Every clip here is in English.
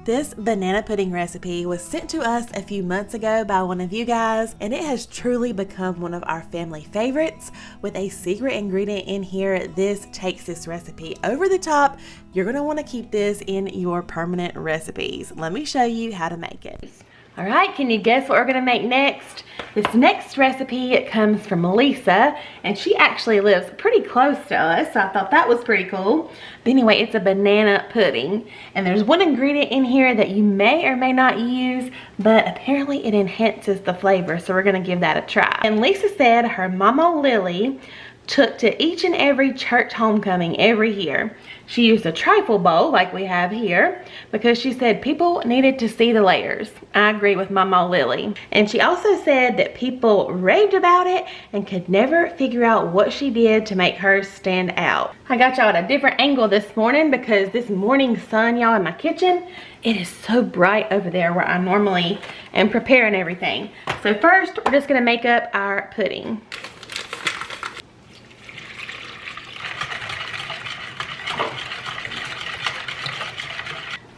This banana pudding recipe was sent to us a few months ago by one of you guys, and it has truly become one of our family favorites. With a secret ingredient in here, this takes this recipe over the top. You're going to want to keep this in your permanent recipes. Let me show you how to make it. All right, can you guess what we're gonna make next? This next recipe, it comes from Lisa, and she actually lives pretty close to us, so I thought that was pretty cool. But anyway, it's a banana pudding, and there's one ingredient in here that you may or may not use, but apparently it enhances the flavor, so we're gonna give that a try. And Lisa said her Mamaw Lily took to each and every church homecoming every year. She used a trifle bowl like we have here because she said people needed to see the layers. I agree with Mamaw Lily. And she also said that people raved about it and could never figure out what she did to make hers stand out. I got y'all at a different angle this morning because this morning sun, y'all, in my kitchen, it is so bright over there where I normally am preparing everything. So first, we're just gonna make up our pudding.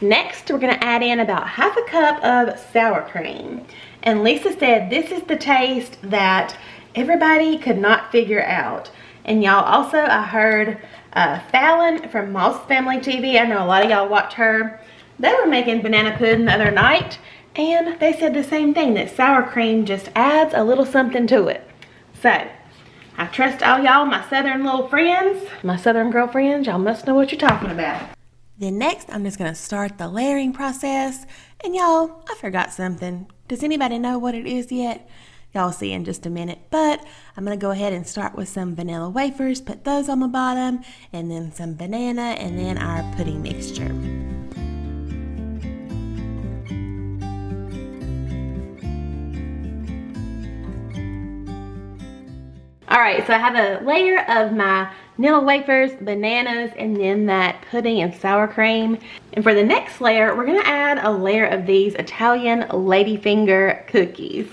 Next, we're gonna add in about half a cup of sour cream. And Lisa said this is the taste that everybody could not figure out. And y'all, also I heard Fallon from Moss Family TV, I know a lot of y'all watch her. They were making banana pudding the other night, and they said the same thing, that sour cream just adds a little something to it. So, I trust all y'all, my southern little friends, my southern girlfriends, y'all must know what you're talking about. Then next, I'm just gonna start the layering process. And y'all, I forgot something. Does anybody know what it is yet? Y'all see in just a minute, but I'm gonna go ahead and start with some vanilla wafers, put those on the bottom, and then some banana, and then our pudding mixture. All right, so I have a layer of my Nila wafers, bananas, and then that pudding and sour cream. And for the next layer, we're gonna add a layer of these Italian ladyfinger cookies.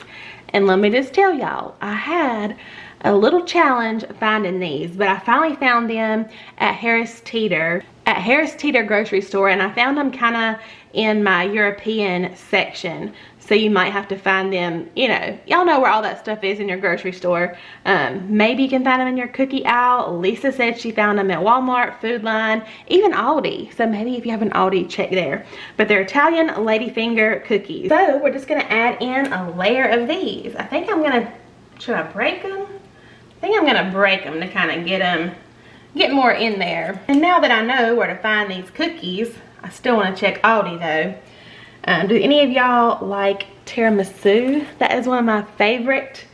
And let me just tell y'all, I had a little challenge finding these, but I finally found them at Harris Teeter grocery store, and I found them kind of in my European section. So you might have to find them, you know, y'all know where all that stuff is in your grocery store. Maybe you can find them in your cookie aisle. Lisa said she found them at Walmart, Food Line, even Aldi. So maybe if you have an Aldi, check there. But they're Italian ladyfinger cookies. So we're just gonna add in a layer of these. I think I'm gonna, should I break them? I think I'm gonna break them to kind of get more in there. And now that I know where to find these cookies, I still wanna check Aldi though. Do any of y'all like tiramisu? That is one of my favorite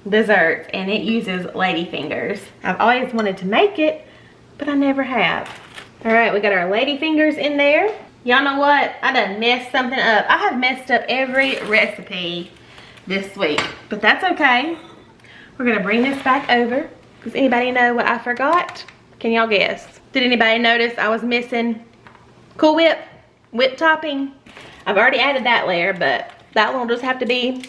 desserts, and it uses ladyfingers. I've always wanted to make it, but I never have. All right, we got our ladyfingers in there. Y'all know what? I done messed something up. I have messed up every recipe this week, but that's okay. We're gonna bring this back over. Does anybody know what I forgot? Can y'all guess? Did anybody notice I was missing Cool Whip topping? I've already added that layer, but that one will just have to be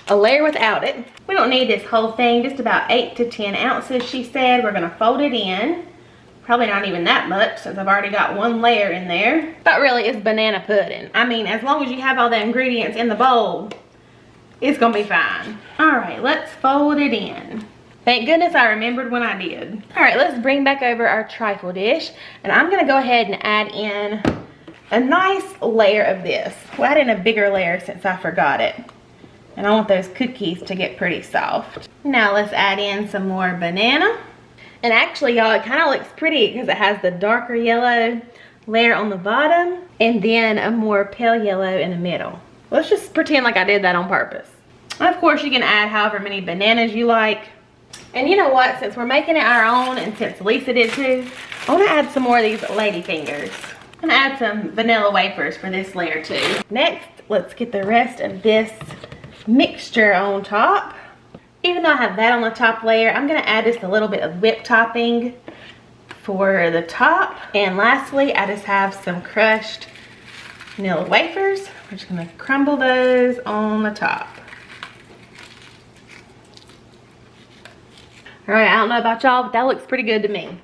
a layer without it. We don't need this whole thing, just about 8 to 10 ounces, she said. We're gonna fold it in. Probably not even that much since I've already got one layer in there. But really, it's banana pudding. I mean, as long as you have all the ingredients in the bowl, it's gonna be fine. All right, let's fold it in. Thank goodness I remembered when I did. All right, let's bring back over our trifle dish, and I'm gonna go ahead and add in a nice layer of this. We'll add in a bigger layer since I forgot it. And I want those cookies to get pretty soft. Now let's add in some more banana. And actually, y'all, it kind of looks pretty because it has the darker yellow layer on the bottom and then a more pale yellow in the middle. Let's just pretend like I did that on purpose. And of course, you can add however many bananas you like. And you know what? Since we're making it our own, and since Lisa did too, I want to add some more of these ladyfingers. I'm gonna add some vanilla wafers for this layer too. Next, let's get the rest of this mixture on top. Even though I have that on the top layer, I'm gonna add just a little bit of whipped topping for the top. And lastly, I just have some crushed Nila wafers. We're just gonna crumble those on the top. All right, I don't know about y'all, but that looks pretty good to me.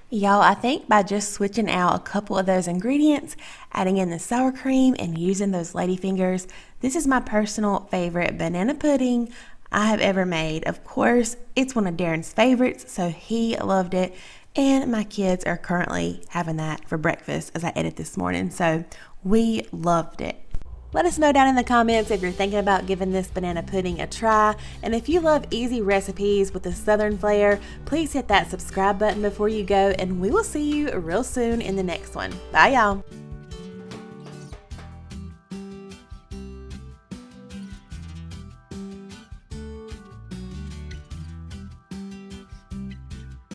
Y'all, I think by just switching out a couple of those ingredients, adding in the sour cream and using those lady fingers, this is my personal favorite banana pudding I have ever made. Of course, it's one of Darren's favorites, so he loved it. And my kids are currently having that for breakfast as I edit this morning, so we loved it. Let us know down in the comments if you're thinking about giving this banana pudding a try. And if you love easy recipes with a southern flair, please hit that subscribe button before you go, and we will see you real soon in the next one. Bye, y'all.